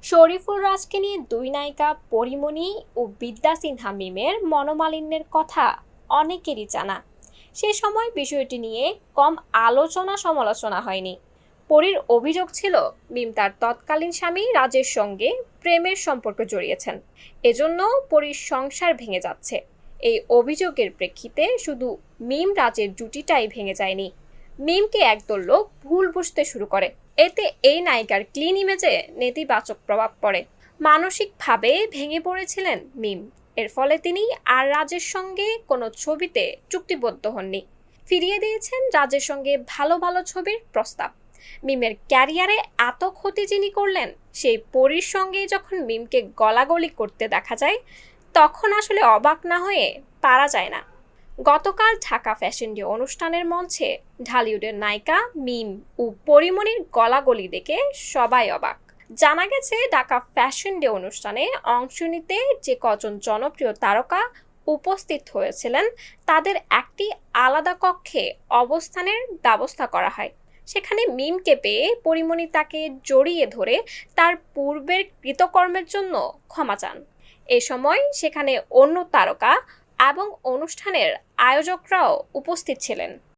শরীফুল রাজকে নিয়ে দুই নায়িকা পরীমণি ও বিদ্যা সিনহা মিমের মনোমালিন্যের কথা অনেকেরই জানা। সে সময় বিষয়টি নিয়ে কম আলোচনা সমালোচনা হয়নি। পরীর অভিযোগ ছিল মিম তার তৎকালীন স্বামী রাজের সঙ্গে প্রেমের সম্পর্ক জড়িয়েছেন, এজন্য পরীর সংসার ভেঙে যাচ্ছে। এই অভিযোগের প্রেক্ষিতে শুধু মিম রাজের জুটিটাই ভেঙে যায়নি, মিমকে একদল লোক ভুল বুঝতে শুরু করে। এতে এই নায়িকার ক্লিন ইমেজে নেতিবাচক প্রভাব পড়ে। মানসিকভাবে ভেঙে পড়েছিলেন মিম। এর ফলে তিনি আর রাজের সঙ্গে কোনো ছবিতে চুক্তিবদ্ধ হননি। ফিরিয়ে দিয়েছেন রাজের সঙ্গে ভালো ভালো ছবির প্রস্তাব। মিমের ক্যারিয়ারে এত ক্ষতি যিনি করলেন, সেই পরীর সঙ্গে যখন মিমকে গলাগলি করতে দেখা যায়, তখন আসলে অবাক না হয়ে পারা যায় না। গতকাল ঢাকা ফ্যাশন ডে অনুষ্ঠানের মঞ্চে ঢালিউডের নায়িকা মিম ও পরীমণির গলাগলি দেখে সবাই অবাক। জানা গেছে ঢাকা ফ্যাশন ডে অনুষ্ঠানে অংশ নিতে যে কজন জনপ্রিয় তারকা উপস্থিত হয়েছিলেন, তাদের একটি আলাদা কক্ষে অবস্থানের ব্যবস্থা করা হয়। সেখানে মিমকে পেয়ে পরীমণি তাকে জড়িয়ে ধরে তার পূর্বের কৃতকর্মের জন্য ক্ষমা চান। এ সময় সেখানে অন্য তারকা এবং অনুষ্ঠানের আয়োজকরাও উপস্থিত ছিলেন।